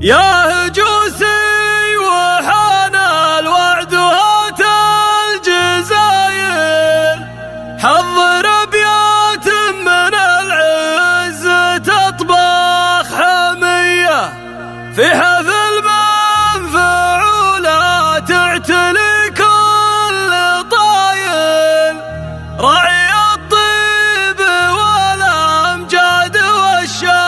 يا هجوسي وحان الوعد وهات الجزاير، حضر ابيات من العز تطبخ حمية، في حفل منفعولة تعتلي كل طايل، راعي الطيب والامجاد والشاذلية،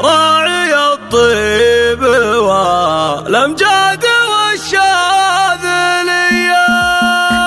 راعي الطيب والامجاد والشاذلية.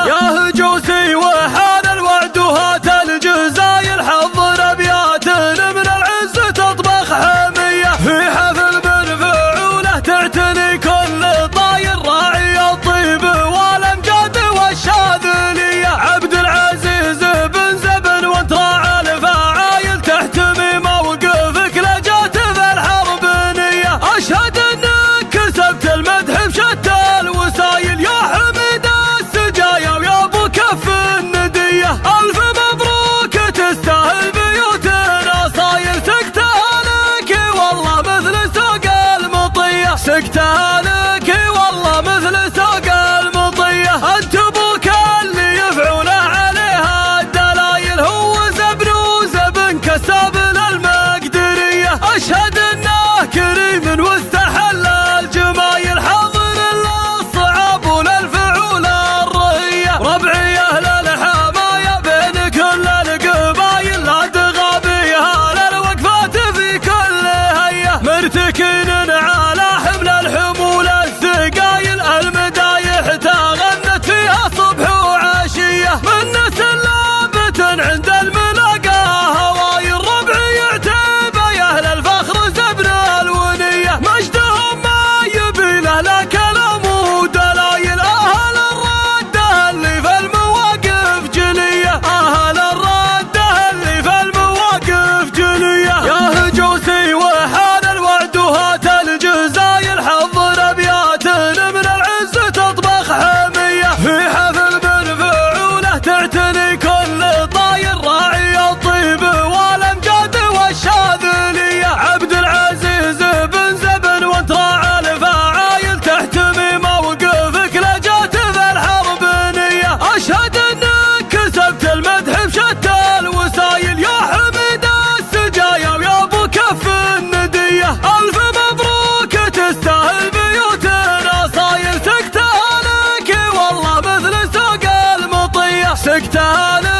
يا هجوسي وحان الوعد وهات الجزايل، حضر ابيات من العز تطبخ حمية، في حفل منفعولة تعتني كل طاير، راعي الطيب والامجاد والشاذلية. عبد العزيز بن زبن وانت راعى الفعايل، تحتمي موقفك لجات في الحرب نية، اشهد انك كسبت المدح بشتى الوسايل، يا حميد السجايا ويا ابو كف الندية، الف مبروك تستاهل بيوتنا صايل، سكتها لك والله مثل سوق المطية، سكتها لك والله مثل سوق المطية. انت ابوك اللي يفعل عليها الدلايل، هو زبن وزبن كساب للمقدرية، اشهد انه كريم واستحل الجمايل، حاضر للصعاب وللفعول الرهية، ربعي اهل الحماية بين كل القبايل، لا تغابيها للوقفات في كل هية، مرتكن على حمل الحمول الثقايل، المدايح تغنت فيها صبح وعشية، من سلابة عند الملاقى هوايل، ربعي يعتب يا اهل الفخر زبن الونية، مجدهم ما يبي له لا كلام ودلايل، اهل الرده اللي في المواقف جلية، اهل الرده اللي في المواقف جلية. يا هجوسي وحان الوعد وهات الجزايل، حضر ابيات من العز تطبخ حمية، في حفل منفعولة تعتني كل طاير، راعي الطيب والامجاد والشاذلية. عبد العزيز بن زبن وانت راعى الفعايل، تحتمي موقفك لجات في الحرب نية، اشهد انك كسبت المدح بشتى الوسايل، يا حميد السجايا ويا ابو كف الندية، الف مبروك تستاهل بيوتنا صايل، سكتها لك والله مثل سوق المطية، سكتها لك